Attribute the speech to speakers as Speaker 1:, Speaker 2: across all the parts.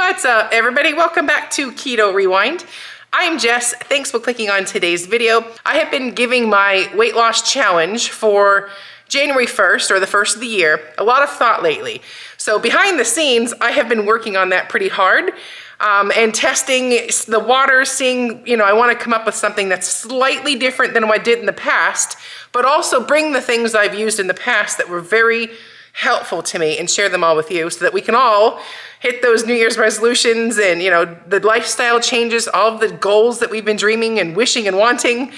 Speaker 1: What's up, everybody? Welcome back to Keto Rewind. I'm Jess. Thanks for clicking on today's video. I have been giving my weight loss challenge for January 1st, or the first of the year, a lot of thought lately. So behind the scenes, I have been working on that pretty hard and testing the waters, seeing, I want to come up with something that's slightly different than what I did in the past, but also bring the things I've used in the past that were very helpful to me and share them all with you so that we can all hit those New Year's resolutions and, the lifestyle changes, all of the goals that we've been dreaming and wishing and wanting.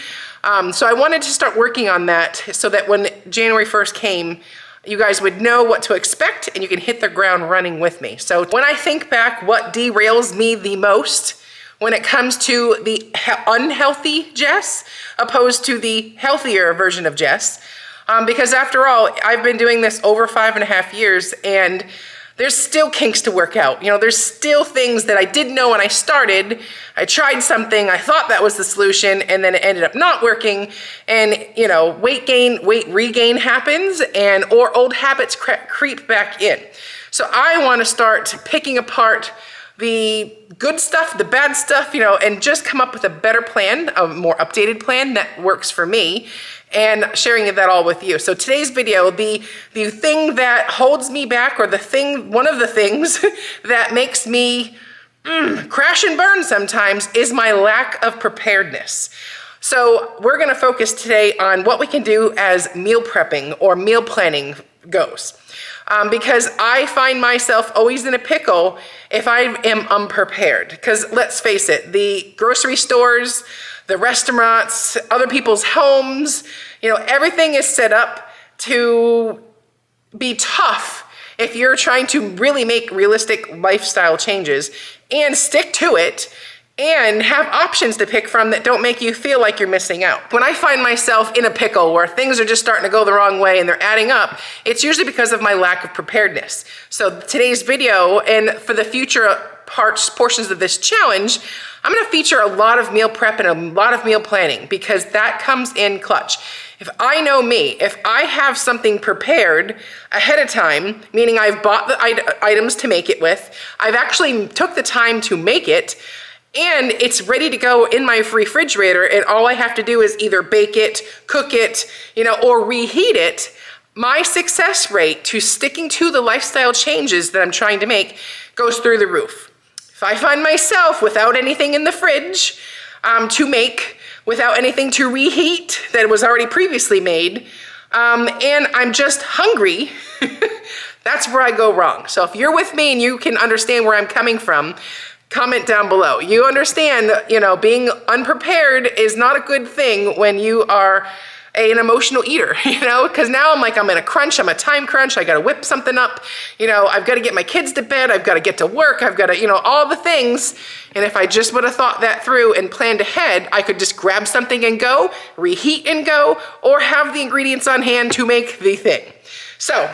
Speaker 1: So I wanted to start working on that so that when January 1st came, you guys would know what to expect and you can hit the ground running with me. So when I think back what derails me the most when it comes to the unhealthy Jess opposed to the healthier version of Jess, because after all, I've been doing this over 5.5 years and there's still kinks to work out. There's still things that I didn't know when I started. I tried something, I thought that was the solution, and then it ended up not working. And, weight regain happens, or old habits creep back in. So I want to start picking apart the good stuff, the bad stuff, and just come up with a better plan, a more updated plan that works for me, and sharing that all with you. So today's video, the thing that holds me back, or one of the things that makes me crash and burn sometimes, is my lack of preparedness. So we're gonna focus today on what we can do as meal prepping or meal planning goes. Because I find myself always in a pickle if I am unprepared. Because let's face it, the grocery stores, the restaurants, other people's homes, everything is set up to be tough if you're trying to really make realistic lifestyle changes and stick to it and have options to pick from that don't make you feel like you're missing out. When I find myself in a pickle where things are just starting to go the wrong way and they're adding up, it's usually because of my lack of preparedness. So today's video, and for the future portions of this challenge, I'm gonna feature a lot of meal prep and a lot of meal planning, because that comes in clutch. If I know me, if I have something prepared ahead of time, meaning I've bought the items to make it with, I've actually took the time to make it, and it's ready to go in my refrigerator, and all I have to do is either bake it, cook it, or reheat it, my success rate to sticking to the lifestyle changes that I'm trying to make goes through the roof. If I find myself without anything in the fridge to make, without anything to reheat that was already previously made, and I'm just hungry, that's where I go wrong. So if you're with me and you can understand where I'm coming from, comment down below. You understand that, being unprepared is not a good thing when you are an emotional eater, because now I'm in a crunch, I'm a time crunch, I gotta whip something up, I've gotta get my kids to bed, I've gotta get to work, I've gotta, all the things. And if I just would have thought that through and planned ahead, I could just grab something and go, reheat and go, or have the ingredients on hand to make the thing. So,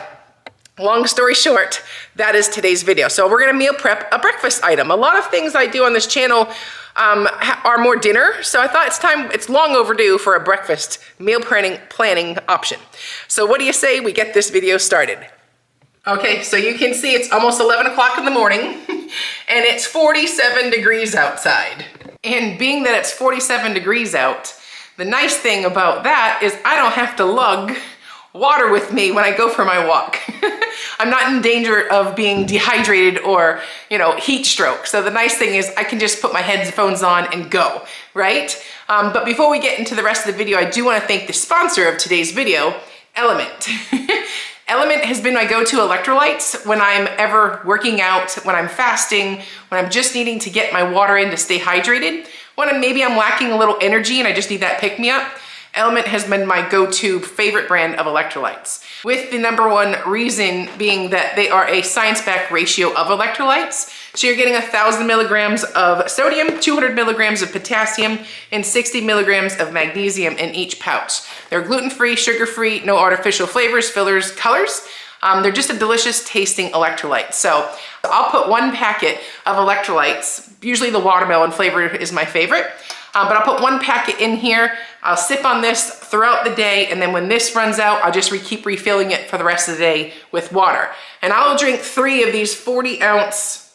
Speaker 1: long story short, that is today's video. So we're gonna meal prep a breakfast item. A lot of things I do on this channel are more dinner, so I thought it's long overdue for a breakfast meal planning option. So what do you say we get this video started? Okay, so you can see it's almost 11 o'clock in the morning and it's 47 degrees outside. And being that it's 47 degrees out, the nice thing about that is I don't have to lug water with me when I go for my walk. I'm not in danger of being dehydrated or, heat stroke. So the nice thing is I can just put my headphones on and go, right? But before we get into the rest of the video, I do want to thank the sponsor of today's video, Element. Element has been my go-to electrolytes when I'm ever working out, when I'm fasting, when I'm just needing to get my water in to stay hydrated, when maybe I'm lacking a little energy and I just need that pick-me-up. Element has been my go-to favorite brand of electrolytes, with the number one reason being that they are a science-backed ratio of electrolytes. So you're getting 1,000 milligrams of sodium, 200 milligrams of potassium, and 60 milligrams of magnesium in each pouch. They're gluten-free, sugar-free, no artificial flavors, fillers, colors. They're just a delicious tasting electrolyte. So I'll put one packet of electrolytes. Usually the watermelon flavor is my favorite. But I'll put one packet in here. I'll sip on this throughout the day, and then when this runs out, I'll just keep refilling it for the rest of the day with water. And I'll drink 3 of these 40-ounce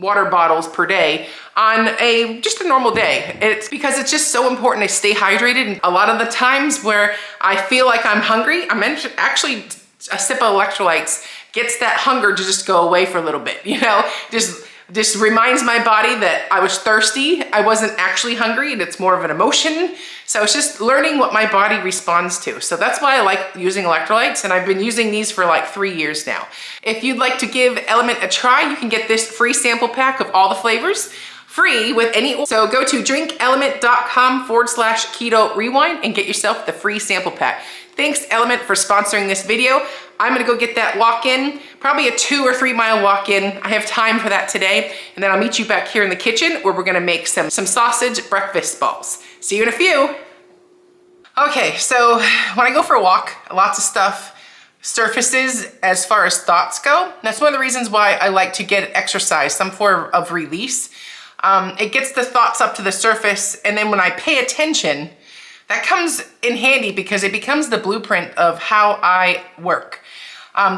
Speaker 1: water bottles per day on just a normal day. It's because it's just so important to stay hydrated. And a lot of the times where I feel like I'm hungry, actually a sip of electrolytes gets that hunger to just go away for a little bit, just reminds my body that I was thirsty. I wasn't actually hungry, and it's more of an emotion. So it's just learning what my body responds to. So that's why I like using electrolytes, and I've been using these for like 3 years now. If you'd like to give Element a try, you can get this free sample pack of all the flavors free with any. So go to drinkelement.com/keto rewind and get yourself the free sample pack. Thanks Element for sponsoring this video. I'm gonna go get that walk-in, probably a 2 or 3 mile walk-in. I have time for that today. And then I'll meet you back here in the kitchen where we're gonna make some sausage breakfast balls. See you in a few. Okay, so when I go for a walk, lots of stuff surfaces as far as thoughts go. That's one of the reasons why I like to get exercise, some form of release. It gets the thoughts up to the surface, and then when I pay attention, that comes in handy because it becomes the blueprint of how I work.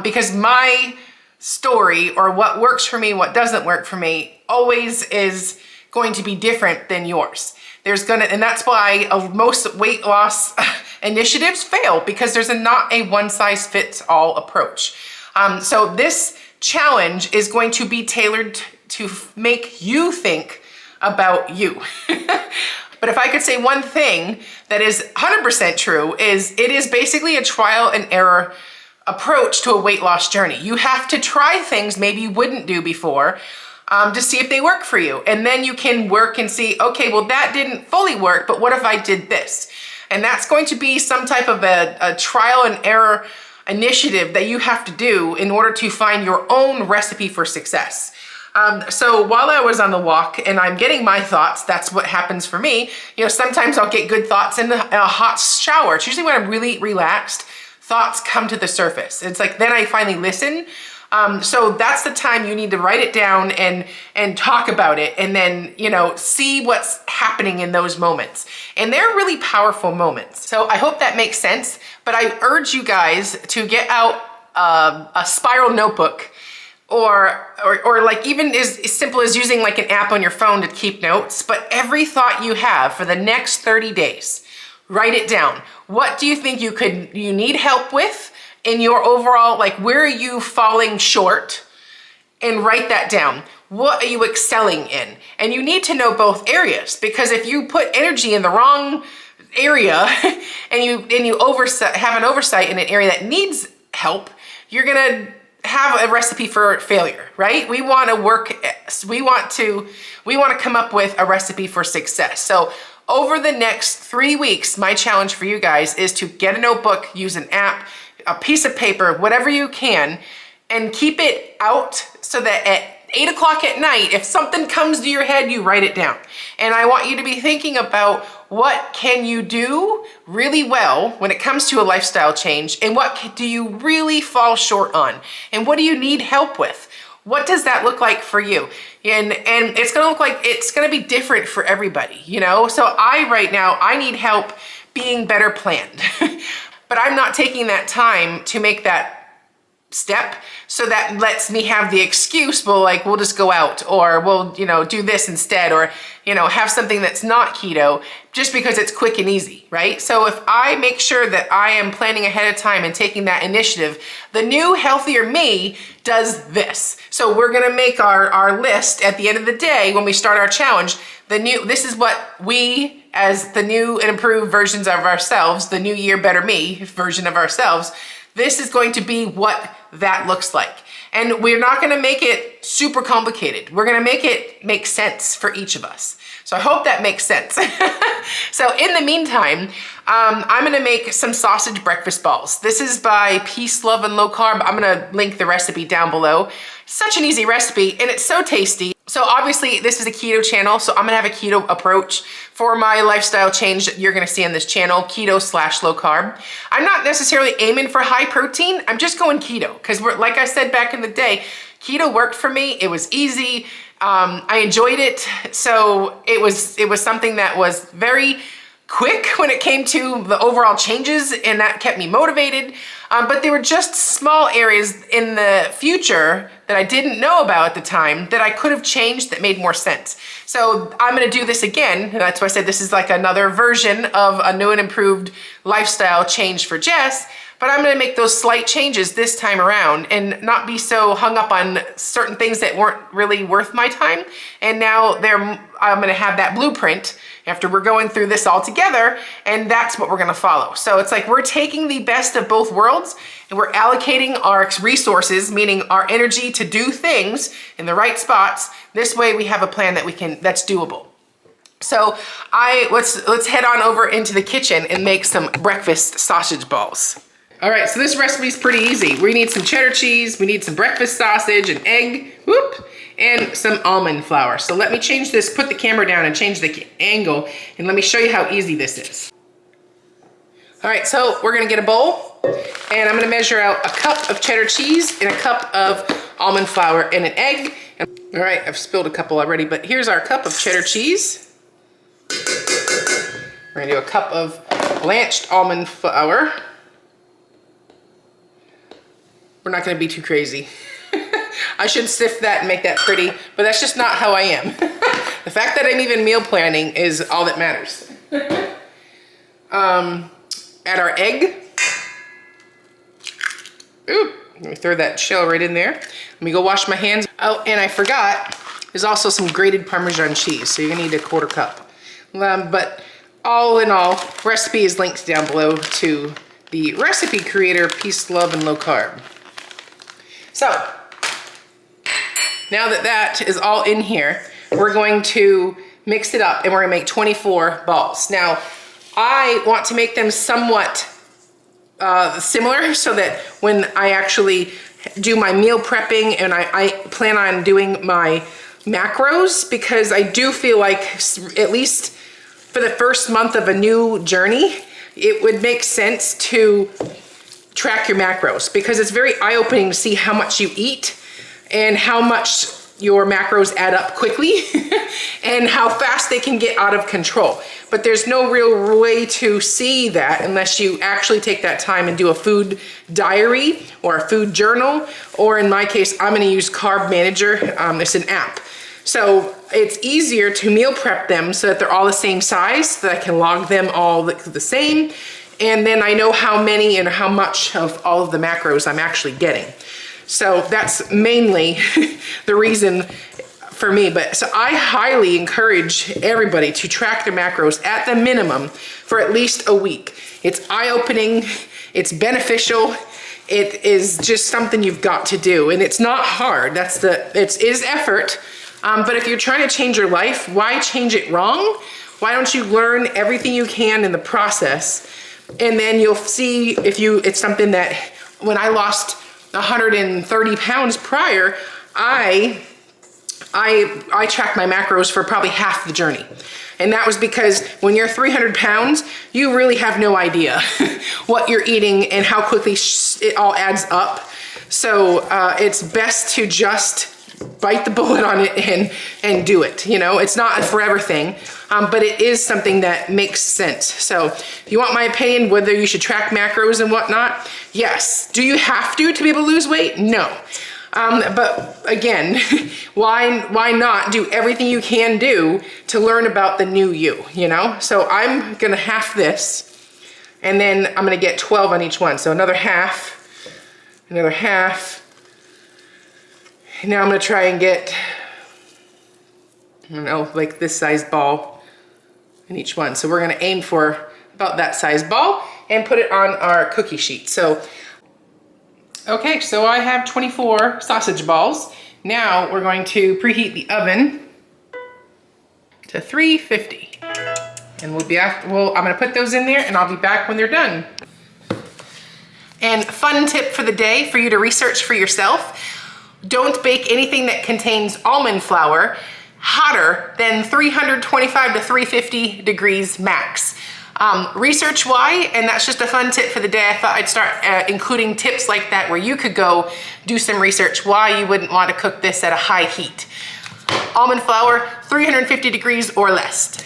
Speaker 1: Because my story, or what works for me, what doesn't work for me, always is going to be different than yours. And that's why most weight loss initiatives fail, because there's not a one size fits all approach. So this challenge is going to be tailored to make you think about you. But if I could say one thing that is 100% true, is it is basically a trial and error approach to a weight loss journey. You have to try things maybe you wouldn't do before to see if they work for you. And then you can work and see, okay, well that didn't fully work, but what if I did this? And that's going to be some type of a trial and error initiative that you have to do in order to find your own recipe for success. So while I was on the walk and I'm getting my thoughts, that's what happens for me. Sometimes I'll get good thoughts in a hot shower. It's usually when I'm really relaxed, thoughts come to the surface. It's like, then I finally listen. So that's the time you need to write it down and talk about it, and then, see what's happening in those moments. And they're really powerful moments. So I hope that makes sense, but I urge you guys to get out a spiral notebook, or like even as simple as using like an app on your phone to keep notes. But every thought you have for the next 30 days, write it down. What do you think you need help with in your overall, like where are you falling short? And write that down. What are you excelling in? And you need to know both areas, because if you put energy in the wrong area and you have an oversight in an area that needs help, you're gonna have a recipe for failure, right? We want to come up with a recipe for success. So over the next 3 weeks, my challenge for you guys is to get a notebook, use an app, a piece of paper, whatever you can, and keep it out so that at 8 o'clock at night, if something comes to your head, you write it down. And I want you to be thinking about what can you do really well when it comes to a lifestyle change, and what do you really fall short on, and what do you need help with? What does that look like for you? And it's gonna look like, it's gonna be different for everybody, So right now, I need help being better planned. But I'm not taking that time to make that step, so that lets me have the excuse, well, like, we'll just go out, or we'll, do this instead, or, have something that's not keto just because it's quick and easy, right? So if I make sure that I am planning ahead of time and taking that initiative, the new healthier me does this. So we're gonna make our list at the end of the day when we start our challenge. This is what we, as the new and improved versions of ourselves, the new year better me version of ourselves, this is going to be what that looks like. And we're not gonna make it super complicated. We're gonna make it make sense for each of us. So I hope that makes sense. So in the meantime, I'm gonna make some sausage breakfast balls. This is by Peace, Love, and Low Carb. I'm gonna link the recipe down below. Such an easy recipe, and it's so tasty. So obviously this is a keto channel, so I'm gonna have a keto approach for my lifestyle change that you're gonna see on this channel, keto/low carb. I'm not necessarily aiming for high protein, I'm just going keto, because like I said back in the day, keto worked for me, it was easy, I enjoyed it, so it was something that was very quick when it came to the overall changes, and that kept me motivated. But there were just small areas in the future that I didn't know about at the time that I could have changed that made more sense. So I'm gonna do this again, and that's why I said this is like another version of a new and improved lifestyle change for Jess, but I'm gonna make those slight changes this time around and not be so hung up on certain things that weren't really worth my time. And now I'm gonna have that blueprint after we're going through this all together, and that's what we're gonna follow. So it's like we're taking the best of both worlds and we're allocating our resources, meaning our energy, to do things in the right spots. This way we have a plan that's doable. So let's head on over into the kitchen and make some breakfast sausage balls. All right, so this recipe is pretty easy. We need some cheddar cheese, we need some breakfast sausage, an egg, and some almond flour. So let me change this, put the camera down and change the angle, and let me show you how easy this is. All right, so we're gonna get a bowl, and I'm gonna measure out a cup of cheddar cheese and a cup of almond flour and an egg. All right, I've spilled a couple already, but here's our cup of cheddar cheese. We're gonna do a cup of blanched almond flour. We're not gonna be too crazy. I should sift that and make that pretty, but that's just not how I am. The fact that I'm even meal planning is all that matters. Add our egg. Ooh, let me throw that shell right in there. Let me go wash my hands. Oh, and I forgot, there's also some grated Parmesan cheese, so you're gonna need a 1/4 cup. But all in all, recipe is linked down below to the recipe creator, Peace, Love, and Low Carb. So, now that that is all in here, we're going to mix it up and we're gonna make 24 balls. Now, I want to make them somewhat similar so that when I actually do my meal prepping and I plan on doing my macros, because I do feel like, at least for the first month of a new journey, it would make sense to track your macros, because it's very eye-opening to see how much you eat and how much your macros add up quickly and how fast they can get out of control. But there's no real way to see that unless you actually take that time and do a food diary or a food journal, or in my case, I'm gonna use Carb Manager. It's an app. So it's easier to meal prep them so that they're all the same size, so that I can log them all the same. And then I know how many and how much of all of the macros I'm actually getting. So that's mainly the reason for me. But so I highly encourage everybody to track their macros at the minimum for at least a week. It's eye-opening, it's beneficial, it is just something you've got to do. And it's not hard, it is effort. But if you're trying to change your life, why change it wrong? Why don't you learn everything you can in the process? And then you'll see if it's something that, when I lost 130 pounds prior, I tracked my macros for probably half the journey. And that was because when you're 300 pounds, you really have no idea what you're eating and how quickly it all adds up. So it's best to just bite the bullet on it and do it. You know, it's not a forever thing, but it is something that makes sense. So if you want my opinion, whether you should track macros and whatnot, yes. Do you have to be able to lose weight? No. But again, why not do everything you can do to learn about the new you know? So I'm gonna half this, and then I'm gonna get 12 on each one. So another half. Now I'm gonna try and get, I don't know, like this size ball in each one. So we're gonna aim for about that size ball and put it on our cookie sheet. So, okay, so I have 24 sausage balls. Now we're going to preheat the oven to 350. And I'm gonna put those in there and I'll be back when they're done. And fun tip for the day for you to research for yourself: don't bake anything that contains almond flour hotter than 325 to 350 degrees max. Research why, and that's just a fun tip for the day. I thought I'd start including tips like that where you could go do some research why you wouldn't want to cook this at a high heat. Almond flour, 350 degrees or less.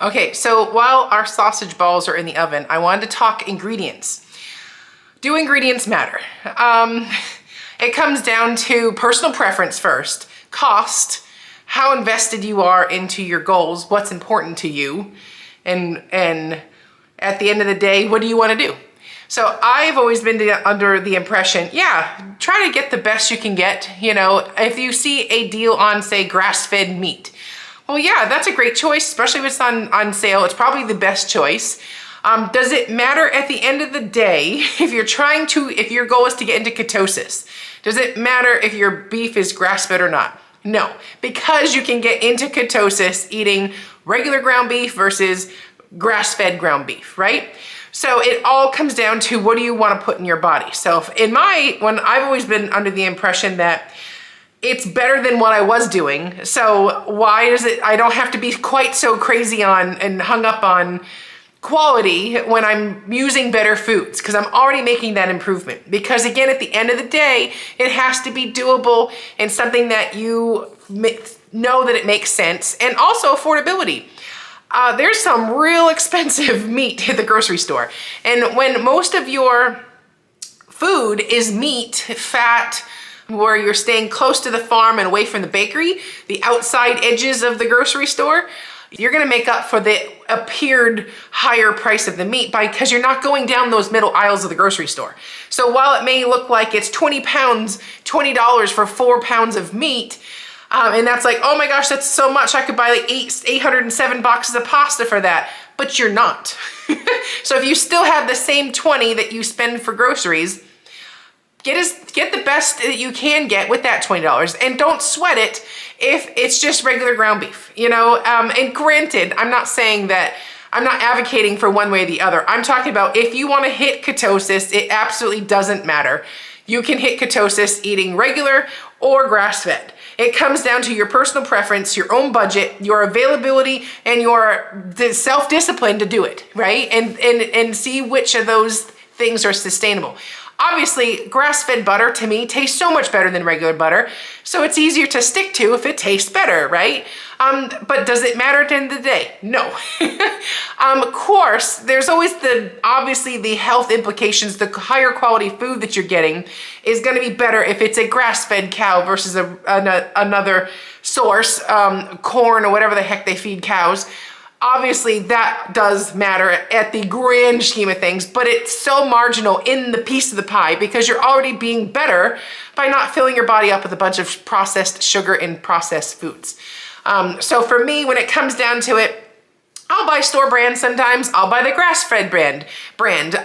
Speaker 1: Okay, so while our sausage balls are in the oven, I wanted to talk ingredients. Do ingredients matter? it comes down to personal preference first, cost, how invested you are into your goals, what's important to you, and at the end of the day, what do you want to do? So I've always been under the impression, yeah, try to get the best you can get. You know, if you see a deal on, say, grass-fed meat, well, yeah, that's a great choice, especially if it's on sale. It's probably the best choice. Does it matter at the end of the day if your goal is to get into ketosis? Does it matter if your beef is grass-fed or not? No, because you can get into ketosis eating regular ground beef versus grass-fed ground beef, right? So it all comes down to what do you want to put in your body. So when I've always been under the impression that it's better than what I was doing. So why is it, I don't have to be quite so crazy on and hung up on quality when I'm using better foods, because I'm already making that improvement. Because again, at the end of the day, it has to be doable and something that you know that it makes sense, and also affordability. There's some real expensive meat at the grocery store. And when most of your food is meat, fat, where you're staying close to the farm and away from the bakery, the outside edges of the grocery store, you're gonna make up for the appeared higher price of the meat because you're not going down those middle aisles of the grocery store. So while it may look like it's 20 pounds, $20 for 4 pounds of meat, and that's like, oh my gosh, that's so much. I could buy like 807 boxes of pasta for that, but you're not. So if you still have the same 20 that you spend for groceries, get the best that you can get with that $20, and don't sweat it if it's just regular ground beef, you know? And granted, I'm not saying that, I'm not advocating for one way or the other. I'm talking about if you wanna hit ketosis, it absolutely doesn't matter. You can hit ketosis eating regular or grass-fed. It comes down to your personal preference, your own budget, your availability, and your self-discipline to do it, right? And see which of those things are sustainable. Obviously, grass-fed butter to me tastes so much better than regular butter, so it's easier to stick to if it tastes better, right? But does it matter at the end of the day? No. Of course, there's always obviously the health implications. The higher quality food that you're getting is gonna be better if it's a grass-fed cow versus another source, corn or whatever the heck they feed cows. Obviously, that does matter at the grand scheme of things, but it's so marginal in the piece of the pie because you're already being better by not filling your body up with a bunch of processed sugar and processed foods. So for me, when it comes down to it, I'll buy store brand sometimes. I'll buy the grass-fed brand.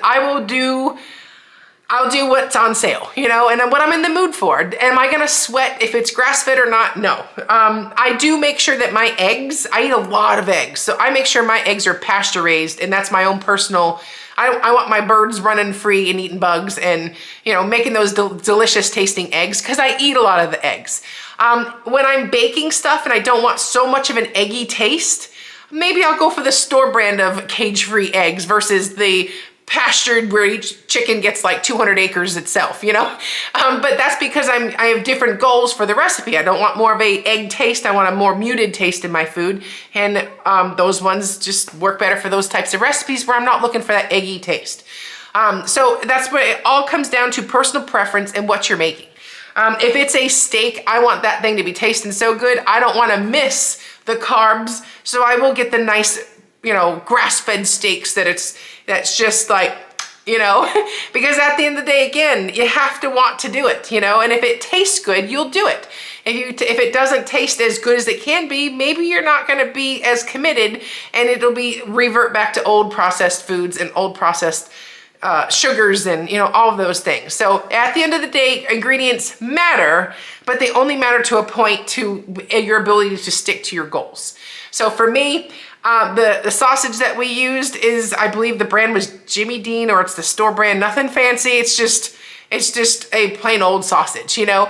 Speaker 1: I'll do what's on sale, you know, and what I'm in the mood for. Am I gonna sweat if it's grass-fed or not? No. I do make sure that my eggs, I eat a lot of eggs, so I make sure my eggs are pasture-raised, and that's my own personal, I want my birds running free and eating bugs and, you know, making those delicious tasting eggs, because I eat a lot of the eggs. When I'm baking stuff and I don't want so much of an eggy taste, maybe I'll go for the store brand of cage-free eggs versus the pastured where each chicken gets like 200 acres itself, you know? But that's because I have different goals for the recipe. I don't want more of a egg taste. I want a more muted taste in my food. And those ones just work better for those types of recipes where I'm not looking for that eggy taste. So that's what it all comes down to, personal preference and what you're making. If it's a steak, I want that thing to be tasting so good. I don't want to miss the carbs. So I will get the nice, you know, grass-fed steaks that's just like, you know, because at the end of the day, again, you have to want to do it, you know, and if it tastes good, you'll do it. If it doesn't taste as good as it can be, maybe you're not going to be as committed, and it'll be revert back to old processed foods and old processed sugars and, you know, all of those things. So at the end of the day, ingredients matter, but they only matter to a point to your ability to stick to your goals. So for me, the sausage that we used is, I believe the brand was Jimmy Dean, or it's the store brand, nothing fancy. It's just a plain old sausage, you know.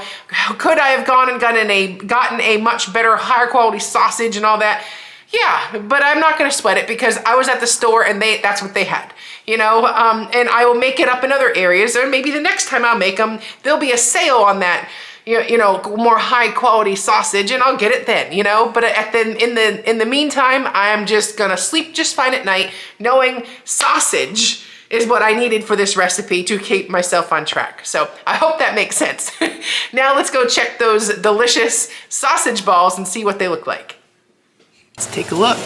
Speaker 1: Could I have gone and gotten a much better, higher quality sausage and all that? Yeah, but I'm not gonna sweat it because I was at the store and that's what they had, you know, and I will make it up in other areas, or maybe the next time I'll make them, there'll be a sale on that, you know, more high quality sausage, and I'll get it then, you know. But in the meantime, I am just gonna sleep just fine at night, knowing sausage is what I needed for this recipe to keep myself on track. So I hope that makes sense. Now let's go check those delicious sausage balls and see what they look like. Let's take a look.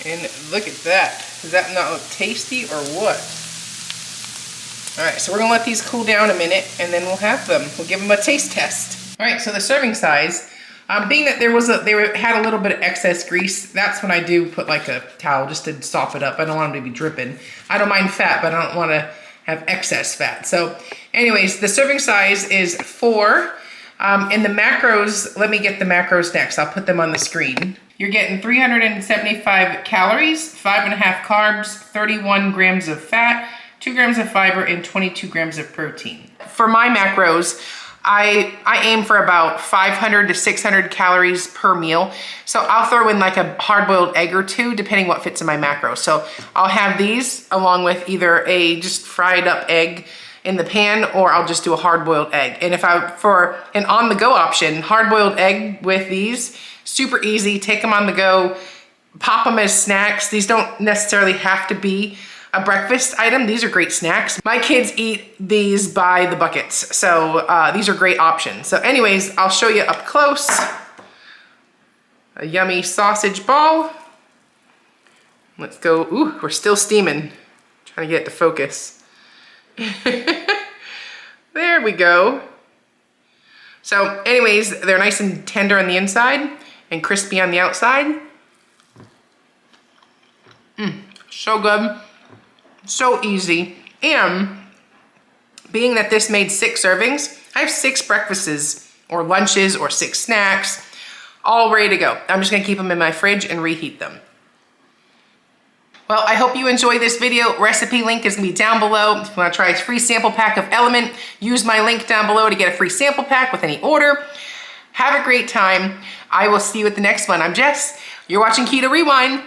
Speaker 1: And look at that. Does that not look tasty or what? All right, so we're gonna let these cool down a minute and then we'll have them. We'll give them a taste test. All right, so the serving size, being that they had a little bit of excess grease, that's when I do put like a towel just to sop it up. I don't want them to be dripping. I don't mind fat, but I don't want to have excess fat. So anyways, the serving size is 4. And the macros, let me get the macros next. I'll put them on the screen. You're getting 375 calories, 5.5 carbs, 31 grams of fat, 2 grams of fiber, and 22 grams of protein. For my macros, I aim for about 500 to 600 calories per meal. So I'll throw in like a hard-boiled egg or 2, depending what fits in my macros. So I'll have these along with either a just fried up egg in the pan, or I'll just do a hard-boiled egg. And for an on-the-go option, hard-boiled egg with these, super easy, take them on the go, pop them as snacks. These don't necessarily have to be a breakfast item. These are great snacks. My kids eat these by the buckets, so these are great options. So anyways, I'll show you up close. A yummy sausage ball. Let's go. Ooh, we're still steaming. Trying to get it to focus. There we go. So anyways, they're nice and tender on the inside and crispy on the outside. So good. So easy. And being that this made 6 servings, I have 6 breakfasts or lunches or 6 snacks all ready to go. I'm just gonna keep them in my fridge and reheat them. Well, I hope you enjoyed this video. Recipe link is gonna be down below. If you wanna try a free sample pack of Element, use my link down below to get a free sample pack with any order. Have a great time. I will see you at the next one. I'm Jess. You're watching Keto Rewind.